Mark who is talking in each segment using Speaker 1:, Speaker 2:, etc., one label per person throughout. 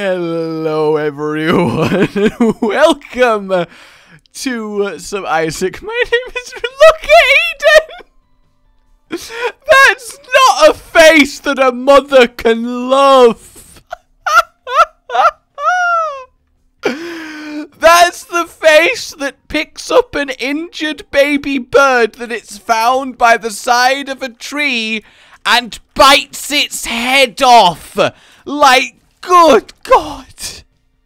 Speaker 1: Hello everyone, welcome to some Isaac. My name is Look at Eden! That's not a face that a mother can love! That's the face that picks up an injured baby bird that it's found by the side of a tree and bites its head off! Like, good God!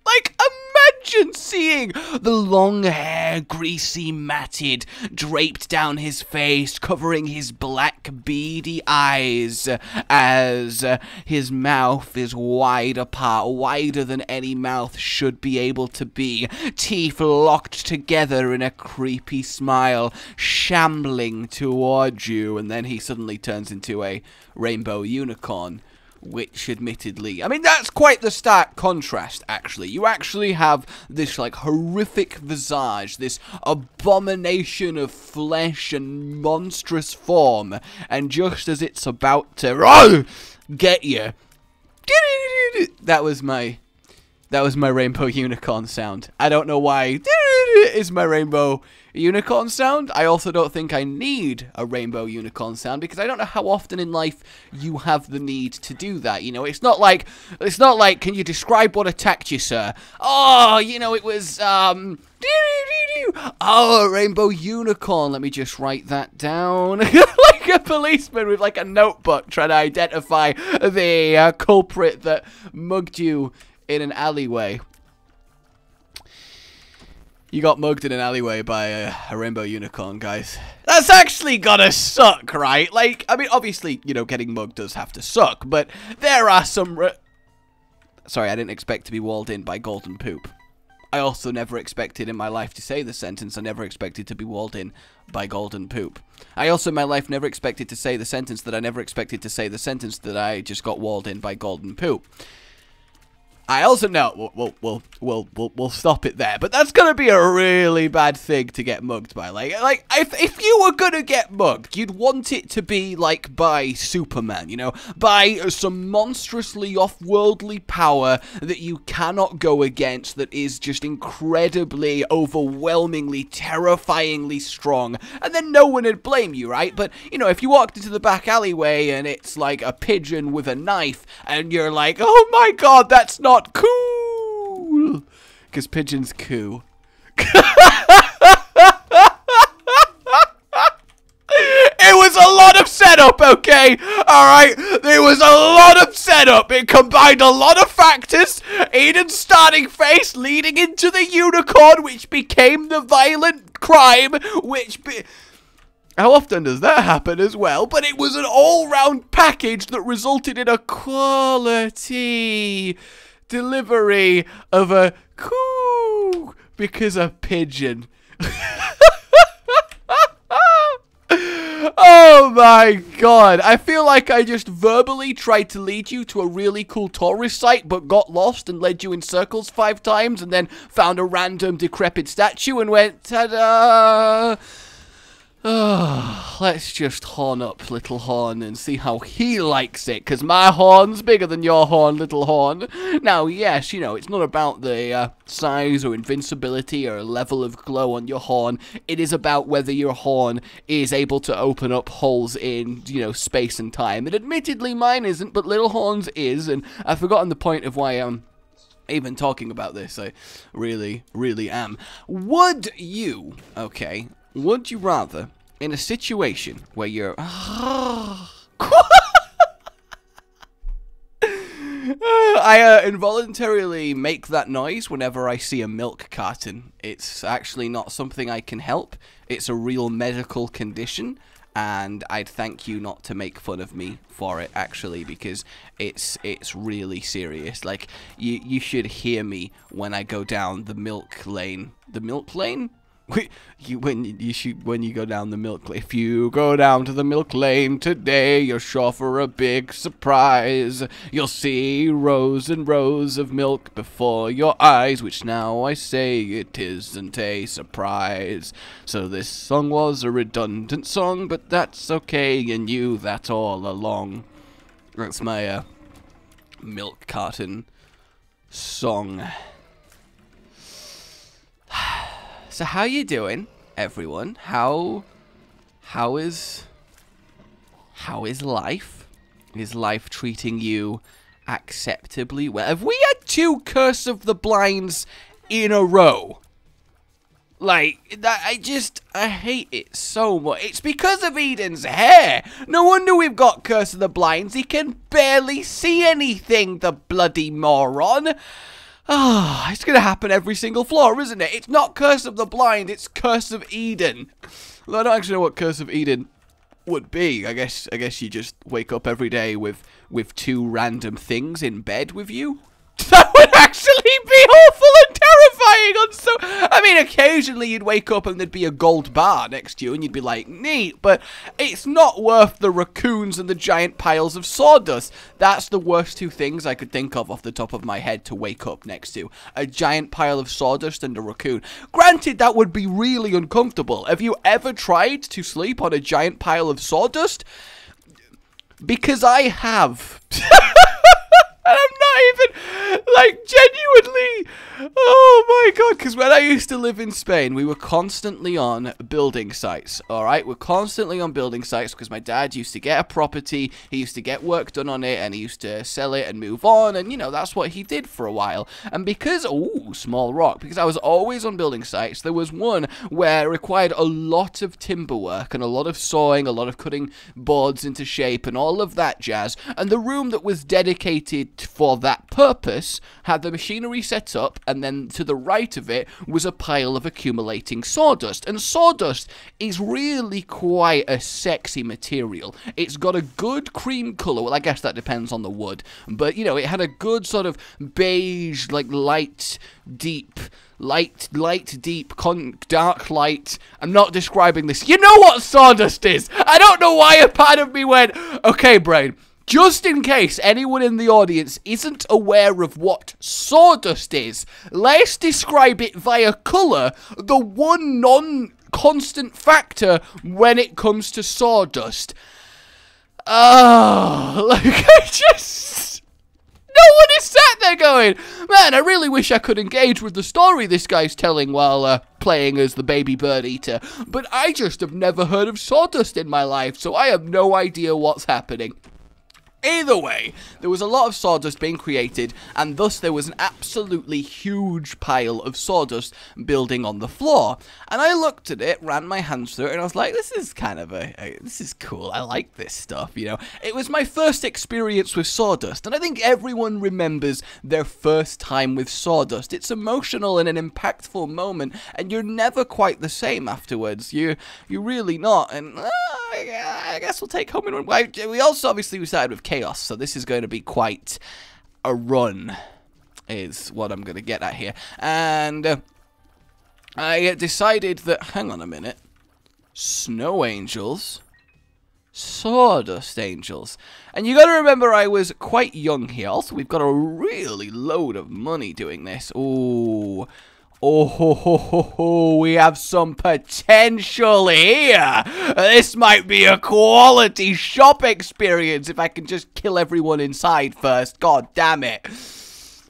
Speaker 1: Like, imagine seeing the long hair, greasy, matted, draped down his face, covering his black, beady eyes, as his mouth is wide apart, wider than any mouth should be able to be, teeth locked together in a creepy smile, shambling towards you, and then he suddenly turns into a rainbow unicorn. Which, admittedly, I mean, that's quite the stark contrast, actually. You actually have this, like, horrific visage, this abomination of flesh and monstrous form, and just as it's about to get you, that was my rainbow unicorn sound. I don't know why is my rainbow unicorn sound. I also don't think I need a rainbow unicorn sound because I don't know how often in life you have the need to do that. You know, it's not like, can you describe what attacked you, sir? Oh, you know, it was, oh, a rainbow unicorn. Let me just write that down. Like a policeman with like a notebook trying to identify the culprit that mugged you in an alleyway. You got mugged in an alleyway by a rainbow unicorn, guys. That's actually gotta suck, right? Like, I mean, obviously, you know, getting mugged does have to suck, but there are some Sorry, I didn't expect to be walled in by golden poop. I also never expected in my life to say the sentence, I never expected to be walled in by golden poop. I also in my life never expected to say the sentence that I never expected to say the sentence that I just got walled in by golden poop. I also know, we'll stop it there, but that's gonna be a really bad thing to get mugged by. Like if you were gonna get mugged, you'd want it to be, like, by Superman, you know? By some monstrously off-worldly power that you cannot go against, that is just incredibly, overwhelmingly, terrifyingly strong, and then no one would blame you, right? But, you know, if you walked into the back alleyway and it's, like, a pigeon with a knife, and you're like, oh my god, that's not cool, because pigeons coo. It was a lot of setup, okay? Alright? There was a lot of setup. It combined a lot of factors. Aiden's starting face leading into the unicorn, which became the violent crime, how often does that happen as well? But it was an all-round package that resulted in a quality delivery of a coo because a pigeon. Oh my god, I feel like I just verbally tried to lead you to a really cool tourist site but got lost and led you in circles 5 times and then found a random decrepit statue and went, ta-da! Oh, let's just horn up little horn and see how he likes it, because my horn's bigger than your horn, little horn. Now, yes, you know, it's not about the size or invincibility or level of glow on your horn. It is about whether your horn is able to open up holes in, you know, space and time. And admittedly, mine isn't, but little horn's is, and I've forgotten the point of why I'm even talking about this. I really, really am. Would you rather, in a situation where you're... I involuntarily make that noise whenever I see a milk carton. It's actually not something I can help. It's a real medical condition, and I'd thank you not to make fun of me for it, actually, because it's really serious. Like, you should hear me when I go down the milk lane. The milk lane? When you go down the milk lane. If you go down to the milk lane today, you're sure for a big surprise. You'll see rows and rows of milk before your eyes, which now I say it isn't a surprise. So this song was a redundant song, but that's okay, you knew that all along. That's my milk carton song. So how you doing, everyone? How is life? Is life treating you acceptably well? Have we had 2 Curse of the Blinds in a row? Like, that, I hate it so much. It's because of Eden's hair. No wonder we've got Curse of the Blinds. He can barely see anything, the bloody moron. Ah, it's gonna happen every single floor, isn't it? It's not Curse of the Blind, it's Curse of Eden. Well, I don't actually know what Curse of Eden would be. I guess you just wake up every day with 2 random things in bed with you. That would actually be awful and terrifying. I mean, occasionally you'd wake up and there'd be a gold bar next to you and you'd be like, neat, but it's not worth the raccoons and the giant piles of sawdust. That's the worst 2 things I could think of off the top of my head to wake up next to. A giant pile of sawdust and a raccoon. Granted, that would be really uncomfortable. Have you ever tried to sleep on a giant pile of sawdust? Because I have. And I'm not even, like, genuinely, oh my god, because when I used to live in Spain, we were constantly on building sites, alright? We're constantly on building sites because my dad used to get a property, he used to get work done on it, and he used to sell it and move on, and, you know, that's what he did for a while. And because, ooh, small rock, because I was always on building sites, there was one where it required a lot of timber work, and a lot of sawing, a lot of cutting boards into shape, and all of that jazz, and the room that was dedicated for that purpose had the machinery set up, and then to the right of it was a pile of accumulating sawdust. And sawdust is really quite a sexy material. It's got a good cream color. Well, I guess that depends on the wood, but you know, it had a good sort of beige, like light deep, dark light. I'm not describing this. You know what sawdust is. I don't know why a part of me went, okay, brain, just in case anyone in the audience isn't aware of what sawdust is, let's describe it via colour, the one non-constant factor when it comes to sawdust. Like, no one is sat there going, man, I really wish I could engage with the story this guy's telling while playing as the baby bird eater, but I just have never heard of sawdust in my life, so I have no idea what's happening. Either way, there was a lot of sawdust being created, and thus there was an absolutely huge pile of sawdust building on the floor. And I looked at it, ran my hands through it, and I was like, this is kind of this is cool. I like this stuff, you know. It was my first experience with sawdust, and I think everyone remembers their first time with sawdust. It's emotional and an impactful moment, and you're never quite the same afterwards. You're really not, and I guess we'll take home and we also obviously started with chaos, so this is going to be quite a run, is what I'm going to get at here. And I decided that, hang on a minute, snow angels, sawdust angels. And you got to remember I was quite young here. Also, we've got a really load of money doing this. Ooh. Oh, ho, ho, ho, ho, we have some potential here. This might be a quality shop experience if I can just kill everyone inside first. God damn it.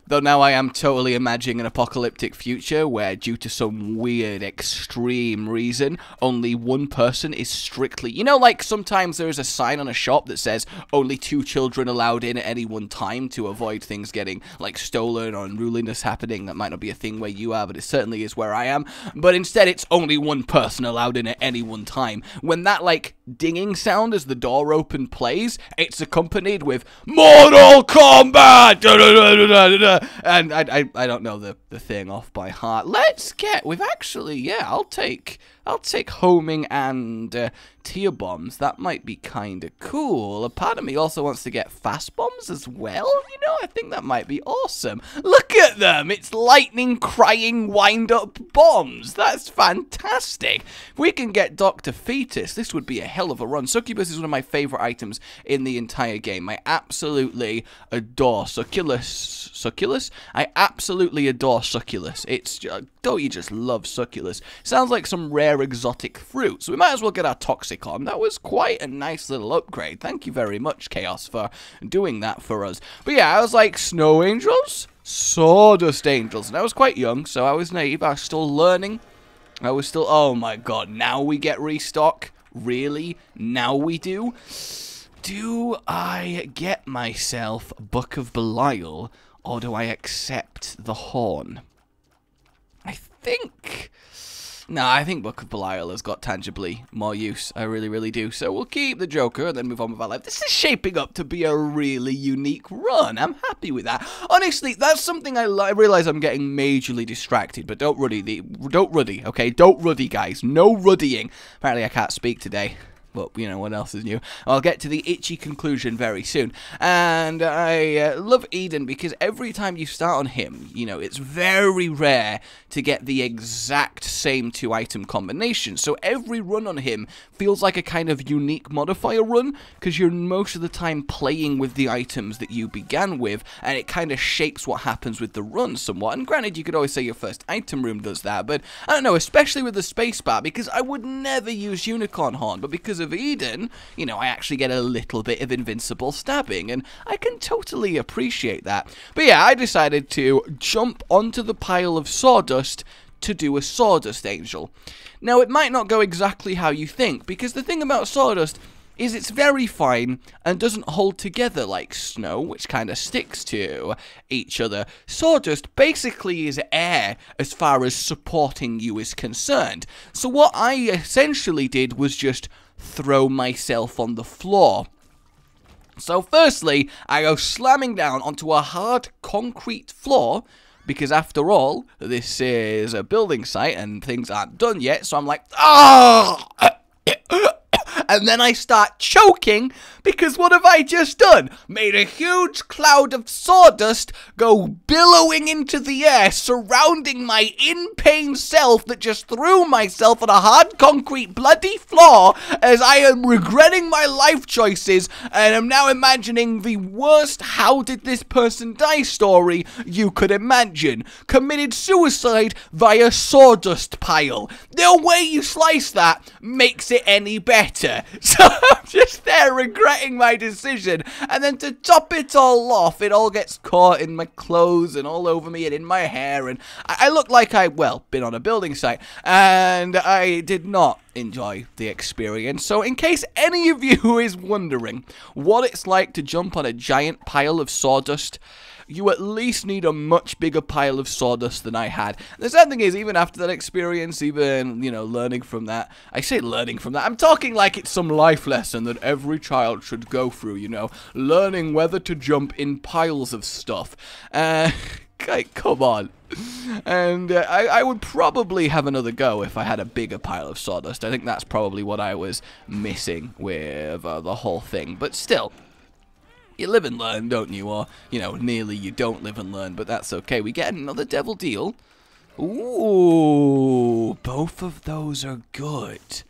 Speaker 1: Though now I am totally imagining an apocalyptic future where, due to some weird, extreme reason, only one person is strictly... You know, like, sometimes there is a sign on a shop that says, only 2 children allowed in at any one time to avoid things getting, like, stolen or unruliness happening. That might not be a thing where you are, but it certainly is where I am. But instead, it's only one person allowed in at any one time. When that, like, dinging sound as the door open plays, it's accompanied with Mortal Kombat! Da, da, da, da, da, da. And I don't know the thing off by heart. We've actually, yeah, I'll take homing and tear bombs. That might be kind of cool. A part of me also wants to get fast bombs as well. You know, I think that might be awesome. Look at them. It's lightning crying wind up bombs. That's fantastic. If we can get Dr. Fetus, this would be a hell of a run. Succubus is one of my favorite items in the entire game. I absolutely adore Succulus. I absolutely adore Succulus. It's don't you just love Succulus? Sounds like some rare exotic fruit. So we might as well get our toxic on. That was quite a nice little upgrade. Thank you very much, Chaos, for doing that for us. But yeah, I was like, snow angels, Sawdust Angels. And I was quite young, so I was naive. I was still learning. I was still... Oh, my God. Now we get restock? Really? Now we do? Do I get myself Book of Belial, or do I accept the Horn? I think... No, I think Book of Belial has got tangibly more use. I really, really do. So we'll keep the Joker and then move on with our life. This is shaping up to be a really unique run. I'm happy with that. Honestly, that's something I realize I'm getting majorly distracted, but don't ruddy, okay? Don't ruddy, guys. No ruddying. Apparently I can't speak today. But, you know, what else is new? I'll get to the itchy conclusion very soon. And I love Eden because every time you start on him, you know, it's very rare to get the exact same 2-item combination. So every run on him feels like a kind of unique modifier run because you're most of the time playing with the items that you began with, and it kind of shapes what happens with the run somewhat. And granted, you could always say your first item room does that, but I don't know, especially with the spacebar, because I would never use Unicorn Horn, but because of Eden, you know, I actually get a little bit of invincible stabbing, and I can totally appreciate that. But yeah, I decided to jump onto the pile of sawdust to do a Sawdust Angel. Now, it might not go exactly how you think, because the thing about sawdust is it's very fine and doesn't hold together like snow, which kind of sticks to each other. Sawdust basically is air as far as supporting you is concerned. So what I essentially did was just throw myself on the floor. So firstly, I go slamming down onto a hard concrete floor, because after all, this is a building site and things aren't done yet, so I'm like, oh! And then I start choking, because what have I just done? Made a huge cloud of sawdust go billowing into the air, surrounding my in-pain self that just threw myself on a hard concrete bloody floor as I am regretting my life choices, and am now imagining the worst how did this person die story you could imagine. Committed suicide via sawdust pile. No way you slice that makes it any better. So I'm just there regretting my decision, and then to top it all off, it all gets caught in my clothes and all over me and in my hair, and I look like been on a building site, and I did not enjoy the experience. So in case any of you is wondering what it's like to jump on a giant pile of sawdust, you at least need a much bigger pile of sawdust than I had. The sad thing is, even after that experience, even, you know, learning from that, I say learning from that, I'm talking like it's some life lesson that every child should go through, you know, learning whether to jump in piles of stuff. Come on. And I would probably have another go if I had a bigger pile of sawdust. I think that's probably what I was missing with the whole thing. But still, you live and learn, don't you? Or, you know, nearly you don't live and learn, but that's okay. We get another devil deal. Ooh, both of those are good.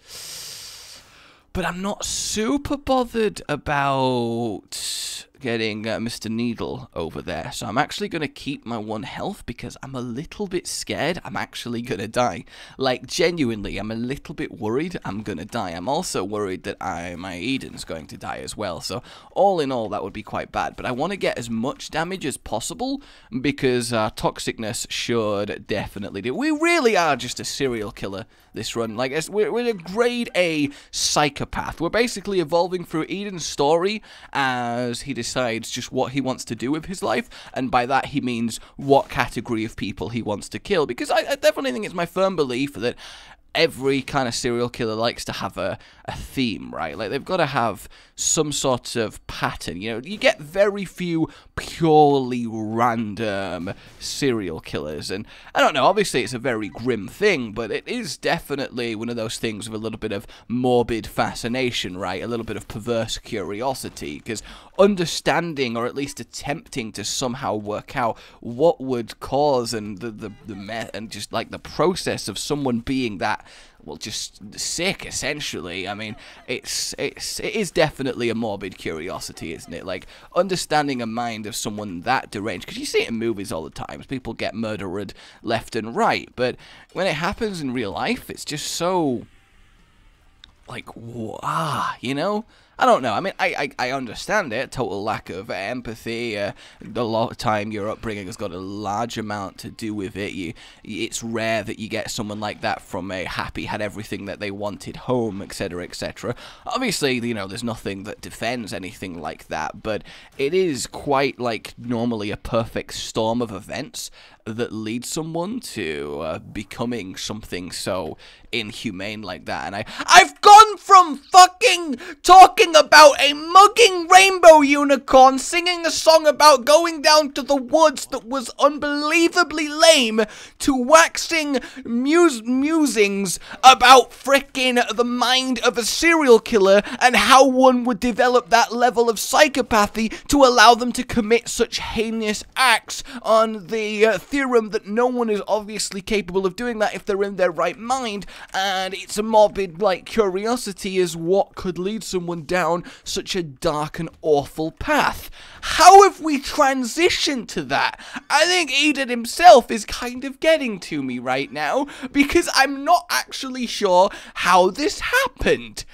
Speaker 1: But I'm not super bothered about getting Mr. Needle over there. So I'm actually going to keep my 1 health because I'm a little bit scared I'm actually going to die. Like, genuinely, I'm a little bit worried I'm going to die. I'm also worried that my Eden's going to die as well. So all in all, that would be quite bad. But I want to get as much damage as possible because toxicness should definitely do. We really are just a serial killer this run. Like, we're a grade A psychopath. We're basically evolving through Eden's story as he decides just what he wants to do with his life, and by that he means what category of people he wants to kill, because I definitely think it's my firm belief that every kind of serial killer likes to have a theme, right? Like, they've got to have some sort of pattern. You know, you get very few purely random serial killers, and I don't know, obviously it's a very grim thing, but it is definitely one of those things with a little bit of morbid fascination, right? A little bit of perverse curiosity, because understanding, or at least attempting to somehow work out what would cause and and just like the process of someone being that, well, just sick, essentially. I mean, it is definitely a morbid curiosity, isn't it? Like, understanding a mind of someone that deranged, because you see it in movies all the time. People get murdered left and right, but when it happens in real life, it's just so, like, you know? I don't know. I mean, I understand it. Total lack of empathy. A lot of time your upbringing has got a large amount to do with it. It's rare that you get someone like that from a happy, had everything that they wanted home, etc., etc. Obviously, you know, there's nothing that defends anything like that, but it is quite like normally a perfect storm of events that leads someone to becoming something so inhumane like that. And I've gone from fucking talking about a mugging rainbow unicorn singing a song about going down to the woods that was unbelievably lame to waxing musings about frickin' the mind of a serial killer and how one would develop that level of psychopathy to allow them to commit such heinous acts on the theorem that no one is obviously capable of doing that if they're in their right mind, and it's a morbid, like, curiosity as what could lead someone down such a dark and awful path. How have we transitioned to that? I think Eden himself is kind of getting to me right now, because I'm not actually sure how this happened.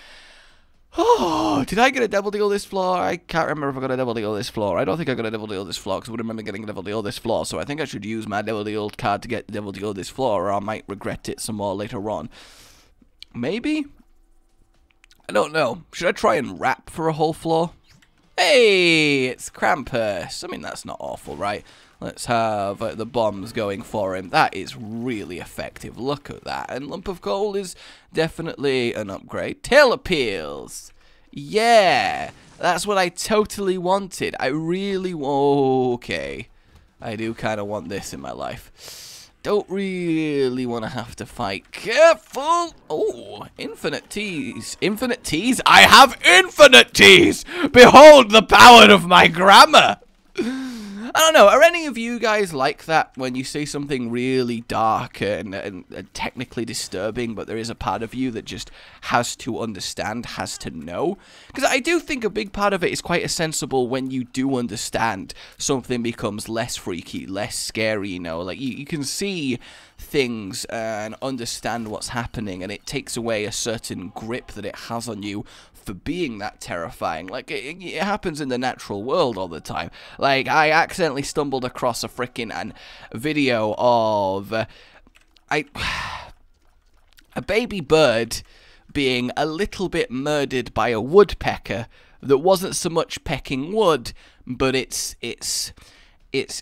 Speaker 1: Oh, did I get a double deal this floor? I can't remember if I got a double deal this floor. I don't think I got a double deal this floor, because I wouldn't remember getting a double deal this floor, so I think I should use my double deal card to get the double deal this floor, or I might regret it some more later on. Maybe? I don't know. Should I try and rap for a whole floor? Hey, it's Krampus. I mean, that's not awful, right? Let's have the bombs going for him. That is really effective. Look at that. And Lump of Coal is definitely an upgrade. Tail appeals. Yeah. That's what I totally wanted. I really... Okay. I do kind of want this in my life. Don't really want to have to fight. Careful. Oh, infinite teas. Infinite teas? I have infinite teas. Behold the power of my grammar. I don't know, are any of you guys like that when you see something really dark and technically disturbing, but there is a part of you that just has to understand, has to know? Because I do think a big part of it is quite sensible when you do understand, something becomes less freaky, less scary, you know? Like, you can see things and understand what's happening, and it takes away a certain grip that it has on you for being that terrifying. Like, it happens in the natural world all the time. Like, I accidentally stumbled across a freaking video of a baby bird being a little bit murdered by a woodpecker that wasn't so much pecking wood, but its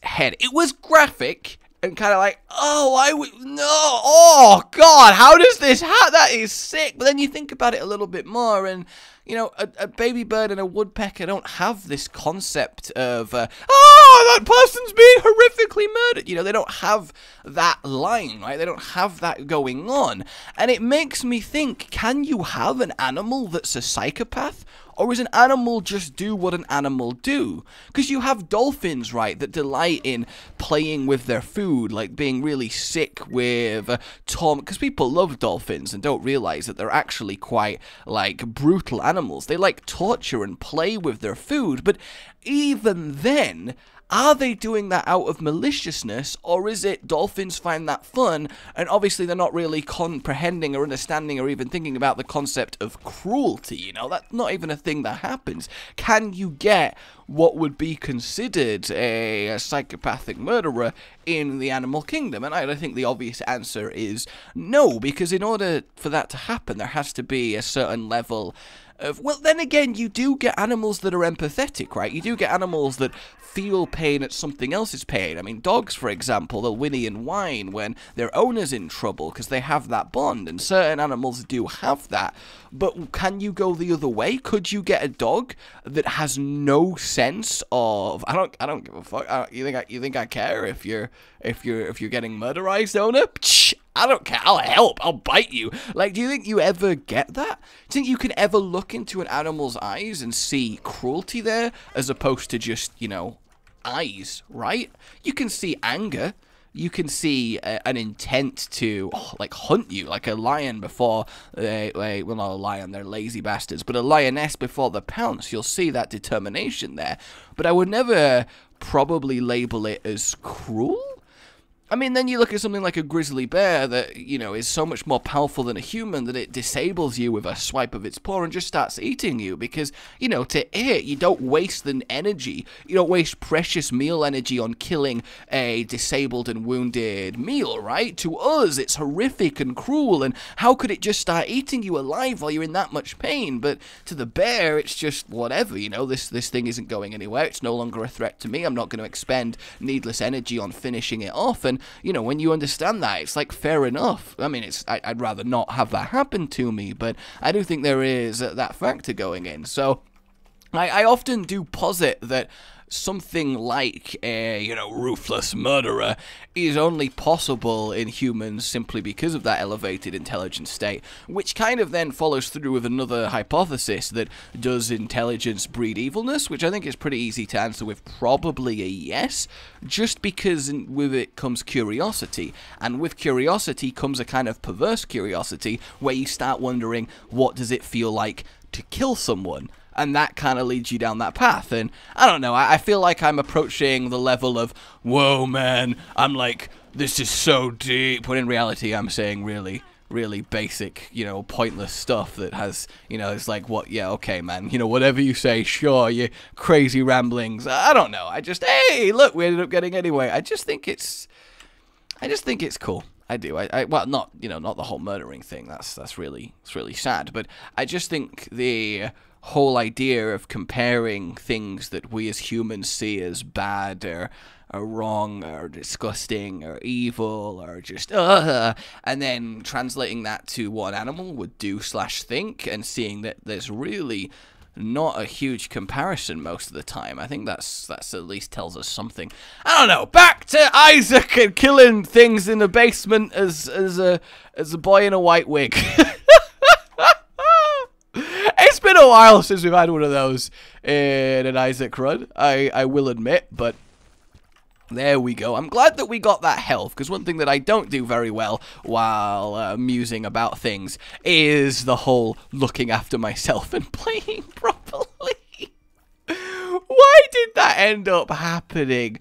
Speaker 1: head. It was graphic and kind of like, oh god, how does this happen? That is sick. But then you think about it a little bit more, and you know, a baby bird and a woodpecker don't have this concept of, that person's being horrifically murdered. You know, they don't have that line, right? They don't have that going on. And it makes me think, can you have an animal that's a psychopath? Or is an animal just do what an animal do? Because you have dolphins, right, that delight in playing with their food, like being really sick with because people love dolphins and don't realize that they're actually quite, like, brutal animals. They like torture and play with their food, but even then, are they doing that out of maliciousness, or is it dolphins find that fun, and obviously they're not really comprehending or understanding or even thinking about the concept of cruelty, you know? That's not even a thing that happens. Can you get what would be considered a psychopathic murderer in the animal kingdom? And I think the obvious answer is no, because in order for that to happen, there has to be a certain level of, well, then again, you do get animals that are empathetic, right? You do get animals that feel pain at something else's pain. I mean, dogs, for example, they'll whinny and whine when their owner's in trouble because they have that bond, and certain animals do have that. But can you go the other way? Could you get a dog that has no sense of, I don't give a fuck. You think I care if you're getting murderized, owner? Psh, I don't care. I'll help. I'll bite you. Like, do you think you ever get that? Do you think you can ever look into an animal's eyes and see cruelty there, as opposed to just, you know, eyes, right? You can see anger. You can see an intent to, like, hunt you, like a lion before well, not a lion, they're lazy bastards, but a lioness before the pounce. You'll see that determination there. But I would never probably label it as cruel. I mean, then you look at something like a grizzly bear that, you know, is so much more powerful than a human that it disables you with a swipe of its paw and just starts eating you because, you know, to it, you don't waste the energy. You don't waste precious meal energy on killing a disabled and wounded meal, right? To us, it's horrific and cruel, and how could it just start eating you alive while you're in that much pain? But to the bear, it's just whatever, you know, this thing isn't going anywhere. It's no longer a threat to me. I'm not going to expend needless energy on finishing it off, and you know, when you understand that, it's like, fair enough. I mean, I'd rather not have that happen to me, but I do think there is that factor going in. So I often do posit that something like a, you know, ruthless murderer is only possible in humans simply because of that elevated intelligence state, which kind of then follows through with another hypothesis that does intelligence breed evilness, which I think is pretty easy to answer with probably a yes, just because with it comes curiosity, and with curiosity comes a kind of perverse curiosity where you start wondering, what does it feel like to kill someone? And that kind of leads you down that path. And I don't know, I feel like I'm approaching the level of, whoa, man, I'm like, this is so deep. When in reality, I'm saying really, really basic, you know, pointless stuff that has, you know, it's like, what, yeah, okay, man, you know, whatever you say, sure, you crazy ramblings. I don't know. I just, hey, look, we ended up getting anyway. I just think it's cool. I do. Well, not, you know, not the whole murdering thing. It's really sad. But I just think the whole idea of comparing things that we as humans see as bad or wrong or disgusting or evil or just and then translating that to what an animal would do / think, and seeing that there's really not a huge comparison most of the time. I think that's at least tells us something. I don't know. Back to Isaac and killing things in the basement as a boy in a white wig. It's been a while since we've had one of those in an Isaac run, I will admit, but there we go. I'm glad that we got that health, because one thing that I don't do very well while musing about things is the whole looking after myself and playing properly. Why did that end up happening?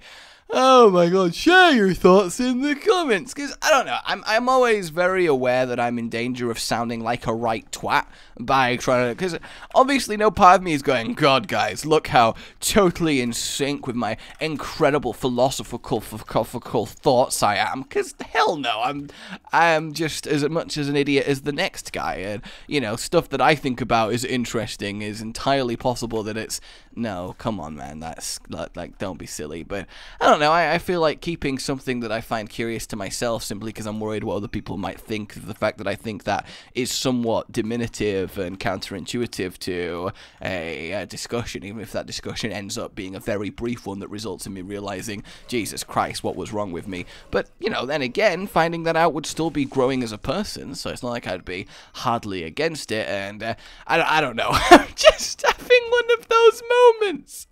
Speaker 1: Oh my god, share your thoughts in the comments, because I don't know, I'm always very aware that I'm in danger of sounding like a right twat by trying to, because obviously no part of me is going, God guys, look how totally in sync with my incredible philosophical thoughts I am, because hell no, I'm just as much as an idiot as the next guy, and you know, stuff that I think about is interesting, is entirely possible that it's, no, come on man, that's, like, don't be silly, but I don't know, I feel like keeping something that I find curious to myself simply because I'm worried what other people might think, the fact that I think that is somewhat diminutive and counterintuitive to a discussion, even if that discussion ends up being a very brief one that results in me realizing, Jesus Christ, what was wrong with me? But, you know, then again, finding that out would still be growing as a person, so it's not like I'd be hardly against it, and I don't know, I'm just having one of those moments.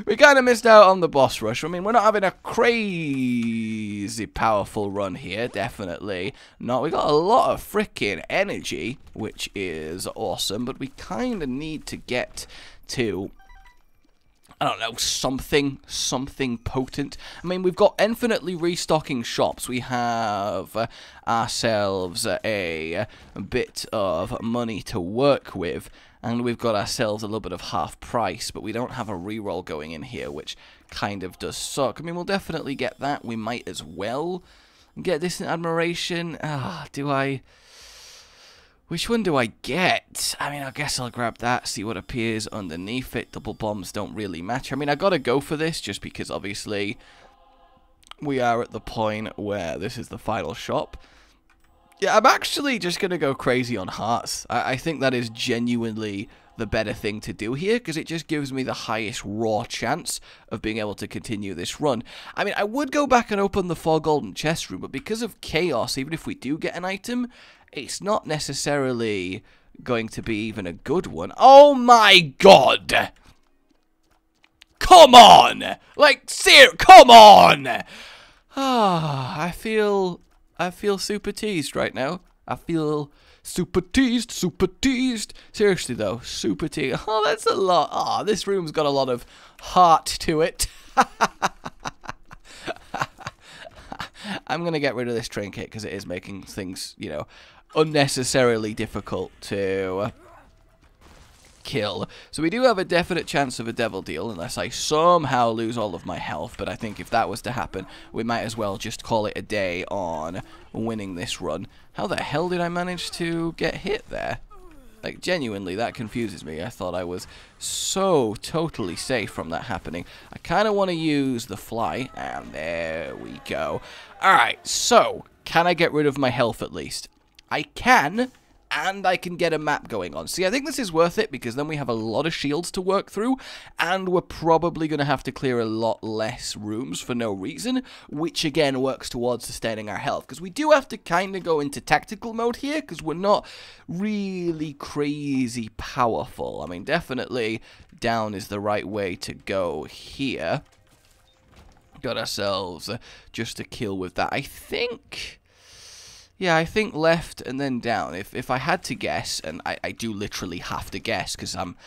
Speaker 1: We kind of missed out on the boss rush. I mean, we're not having a crazy powerful run here, definitely not. We got a lot of freaking energy, which is awesome, but we kind of need to get to, I don't know, something potent. I mean, we've got infinitely restocking shops. We have ourselves a bit of money to work with, and we've got ourselves a little bit of half price, but we don't have a reroll going in here, which kind of does suck. I mean, we'll definitely get that. We might as well get Distant Admiration. Do I? Which one do I get? I mean, I guess I'll grab that, see what appears underneath it. Double bombs don't really matter. I mean, I gotta go for this just because obviously we are at the point where this is the final shop. Yeah, I'm actually just gonna go crazy on hearts. I think that is genuinely the better thing to do here, because it just gives me the highest raw chance of being able to continue this run. I mean, I would go back and open the 4 golden chest room, but because of chaos, even if we do get an item, it's not necessarily going to be even a good one. Oh my god! Come on! Like, come on! I feel super teased right now. I feel super teased. Seriously though, super teased. Oh, that's a lot. Oh, this room's got a lot of heart to it. I'm going to get rid of this trinket because it is making things, you know, unnecessarily difficult to kill. So we do have a definite chance of a devil deal unless I somehow lose all of my health, but I think if that was to happen, we might as well just call it a day on winning this run. How the hell did I manage to get hit there? Like, genuinely, that confuses me. I thought I was so totally safe from that happening. I kind of want to use the fly, and there we go. Alright, so, can I get rid of my health at least? I can, and I can get a map going on. See, I think this is worth it, because then we have a lot of shields to work through, and we're probably going to have to clear a lot less rooms for no reason, which again works towards sustaining our health, because we do have to kind of go into tactical mode here, because we're not really crazy powerful. I mean, definitely down is the right way to go here. Got ourselves just a kill with that. I think... yeah, I think left and then down. If I had to guess, and I do literally have to guess because I'm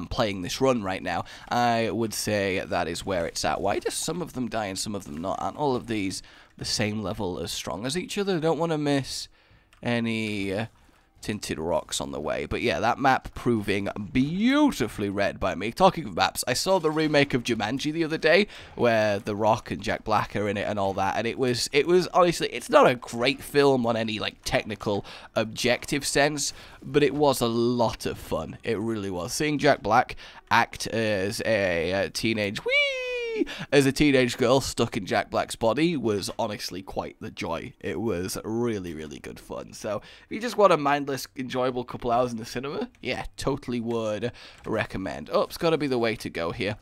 Speaker 1: playing this run right now, I would say that is where it's at. Why do some of them die and some of them not? Aren't all of these the same level as strong as each other? Don't want to miss any tinted rocks on the way. But yeah, that map proving beautifully read by me. Talking of maps, I saw the remake of Jumanji the other day where The Rock and Jack Black are in it and all that, and it was honestly, it's not a great film on any like technical objective sense, but it was a lot of fun. It really was. Seeing Jack Black act as a teenage girl stuck in Jack Black's body was honestly quite the joy. It was really, really good fun. So if you just want a mindless, enjoyable couple hours in the cinema, yeah, totally would recommend. Oh, it's got to be the way to go here.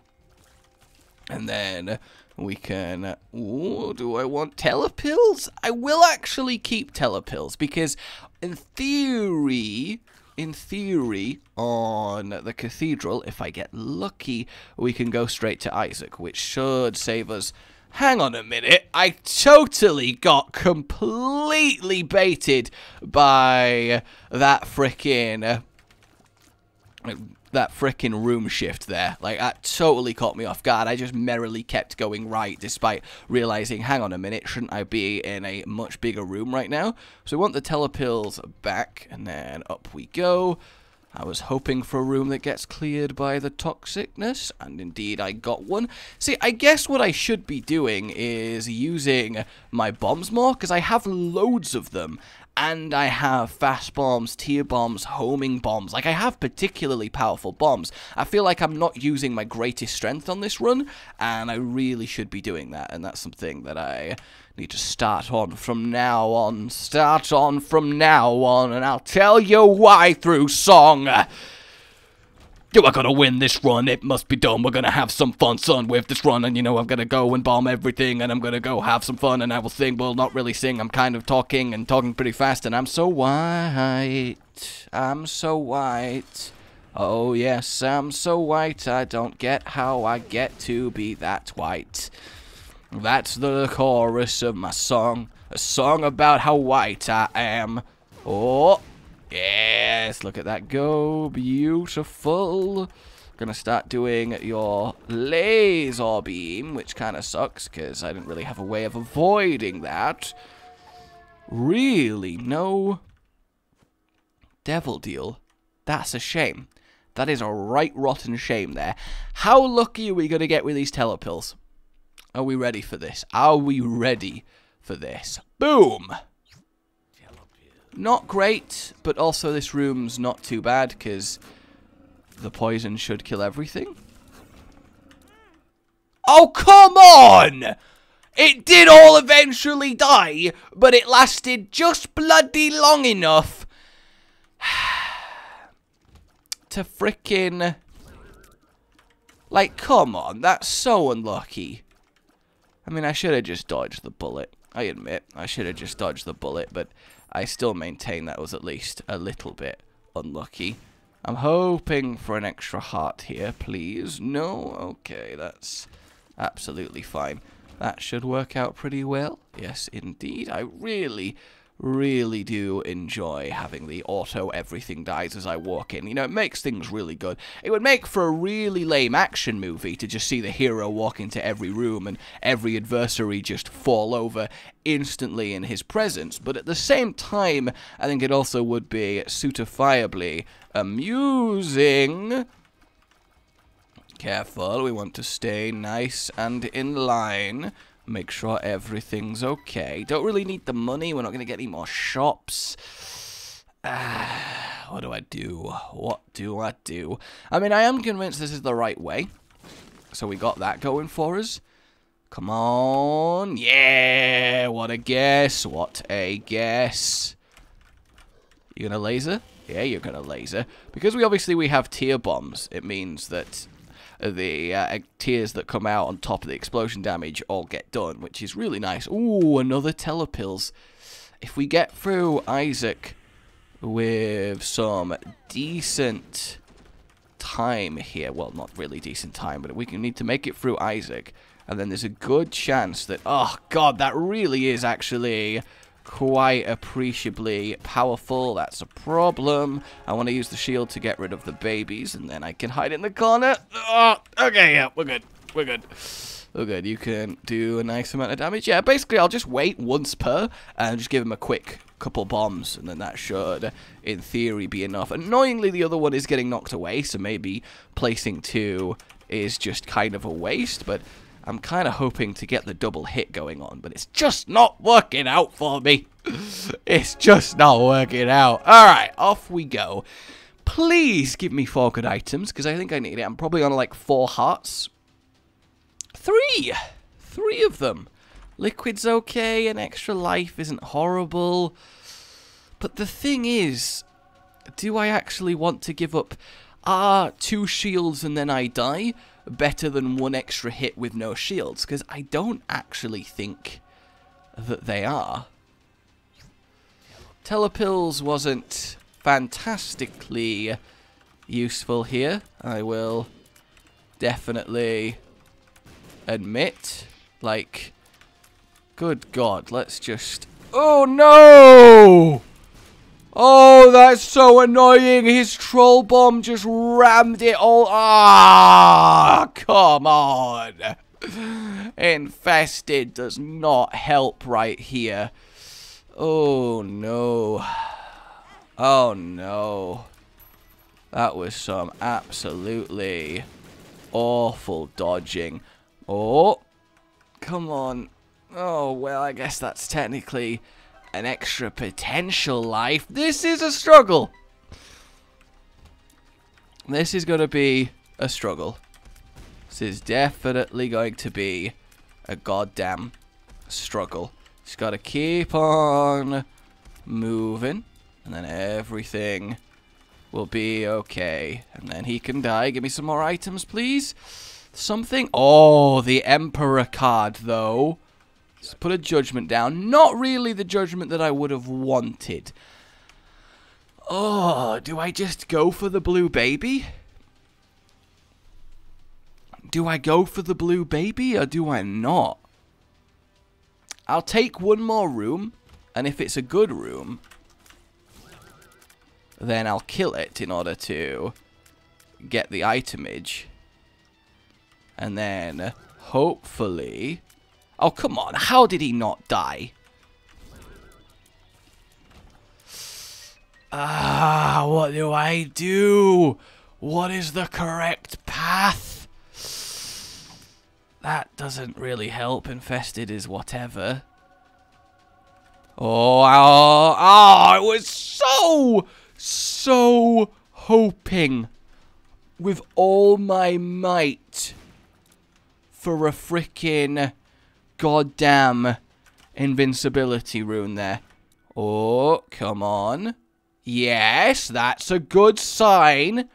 Speaker 1: And then we can... ooh, do I want telepills? I will actually keep telepills because in theory, on the cathedral, if I get lucky, we can go straight to Isaac, which should save us... hang on a minute, I totally got completely baited by that frickin' room shift there. Like, that totally caught me off guard. I just merrily kept going right, despite realizing, hang on a minute, shouldn't I be in a much bigger room right now? So we want the telepills back, and then up we go. I was hoping for a room that gets cleared by the toxicness, and indeed I got one. See, I guess what I should be doing is using my bombs more, because I have loads of them, and I have fast bombs, tier bombs, homing bombs. Like, I have particularly powerful bombs. I feel like I'm not using my greatest strength on this run, and I really should be doing that, and that's something that I need to start on from now on, and I'll tell you why through song. You are gonna win this run, it must be done, we're gonna have some fun, son, with this run, and you know I'm gonna go and bomb everything, and I'm gonna go have some fun, and I will sing, well, not really sing, I'm kind of talking, and talking pretty fast, and I'm so white, oh yes, I'm so white, I don't get how I get to be that white. That's the chorus of my song, a song about how white I am. Oh, yes, look at that go, beautiful. Gonna start doing your laser beam, which kind of sucks, because I didn't really have a way of avoiding that. Really, no devil deal. That's a shame. That is a right rotten shame there. How lucky are we gonna get with these telepills? Are we ready for this? Are we ready for this? Boom! Not great, but also this room's not too bad, because the poison should kill everything. Oh, come on! It did all eventually die, but it lasted just bloody long enough to frickin'... like, come on, that's so unlucky. I mean, I should have just dodged the bullet. I admit, I should have just dodged the bullet, but I still maintain that was at least a little bit unlucky. I'm hoping for an extra heart here, please. No? Okay, that's absolutely fine. That should work out pretty well. Yes, indeed. I really, really do enjoy having the auto everything dies as I walk in. You know, it makes things really good. It would make for a really lame action movie to just see the hero walk into every room and every adversary just fall over instantly in his presence. But at the same time, I think it also would be certifiably amusing. Careful, we want to stay nice and in line. Make sure everything's okay. Don't really need the money. We're not going to get any more shops. What do I do? What do I do? I mean, I am convinced this is the right way. So we got that going for us. Come on. Yeah, what a guess. What a guess. You going to laser? Yeah, you're going to laser. Because we have tier bombs, it means that the tears that come out on top of the explosion damage all get done, which is really nice. Ooh, another telepills. If we get through Isaac with some decent time here, well, not really decent time, but we need to make it through Isaac, and then there's a good chance that, oh god, that really is actually quite appreciably powerful. That's a problem. I want to use the shield to get rid of the babies, and then I can hide in the corner. Oh, okay, yeah, we're good. We're good. We're good. You can do a nice amount of damage. Yeah, basically, I'll just wait once per and just give him a quick couple bombs, and then that should, in theory, be enough. Annoyingly, the other one is getting knocked away, so maybe placing 2 is just kind of a waste, but I'm kind of hoping to get the double hit going on, but it's just not working out for me. It's just not working out. Alright, off we go. Please give me 4 good items, because I think I need it. I'm probably on like 4 hearts. 3! 3 of them. Liquid's okay, an extra life isn't horrible. But the thing is, do I actually want to give up 2 shields and then I die better than 1 extra hit with no shields? Because I don't actually think that they are. Telepills wasn't fantastically useful here, I will definitely admit. Like, good god, let's just... Oh no! Oh, that's so annoying. His troll bomb just rammed it all. Ah, come on. Infested does not help right here. Oh, no. Oh, no. That was some absolutely awful dodging. Oh, come on. Oh, well, I guess that's technically an extra potential life. This is a struggle. This is going to be a struggle. This is definitely going to be a goddamn struggle. Just got to keep on moving, and then everything will be okay. And then he can die. Give me some more items, please. Something. Oh, the Emperor card, though. Let's put a judgment down. Not really the judgment that I would have wanted. Oh, do I just go for the blue baby? Do I go for the blue baby or do I not? I'll take 1 more room, and if it's a good room, then I'll kill it in order to get the itemage. And then, hopefully... Oh, come on. How did he not die? What do I do? What is the correct path? That doesn't really help. Infested is whatever. Oh, I was so hoping with all my might for a freaking goddamn invincibility rune there. Oh, come on. Yes, that's a good sign.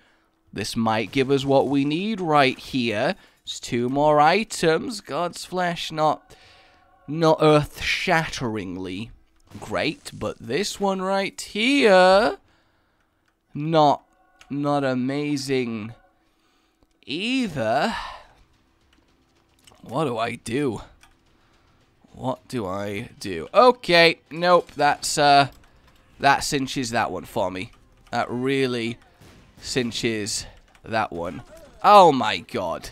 Speaker 1: This might give us what we need right here. It's 2 more items. God's flesh, not earth-shatteringly great, but this one right here, not amazing either. What do I do? What do I do? Okay, nope, that cinches that one for me. That really cinches that one. Oh my god.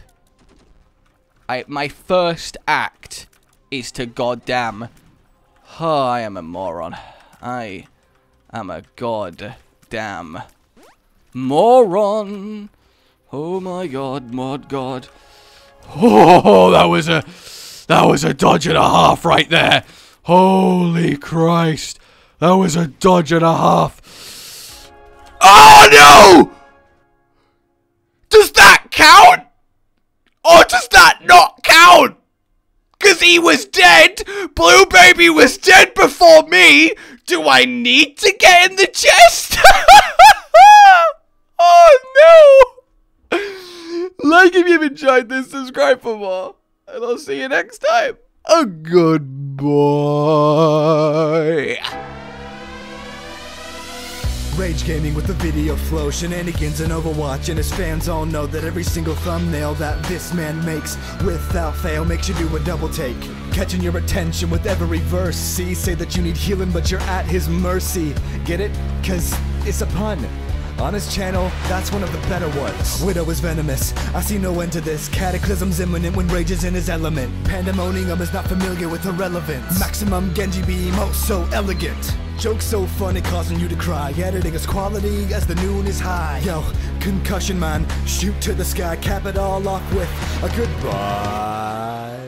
Speaker 1: My first act is to goddamn... Oh, I am a moron. I am a goddamn moron. Oh my god, mod god. Oh, that was a dodge and a half right there. Holy Christ. That was a dodge and a half. Oh no! Does that count? Or does that not count? Because he was dead. Blue Baby was dead before me. Do I need to get in the chest? Oh no! Like if you've enjoyed this, subscribe for more. And I'll see you next time. A goodbye.
Speaker 2: Rage Gaming with the video flow, shenanigans in Overwatch, and his fans all know that every single thumbnail that this man makes without fail makes you do a double take, catching your attention with every verse. See, say that you need healing but you're at his mercy. Get it? Cause it's a pun. On his channel, that's one of the better ones. Widow is venomous, I see no end to this. Cataclysm's imminent when Rage is in his element. Pandemonium is not familiar with irrelevance. Maximum Genji beam, oh so elegant. Jokes so funny causing you to cry. Editing is quality as the noon is high. Yo, concussion man, shoot to the sky. Cap it all off with a goodbye.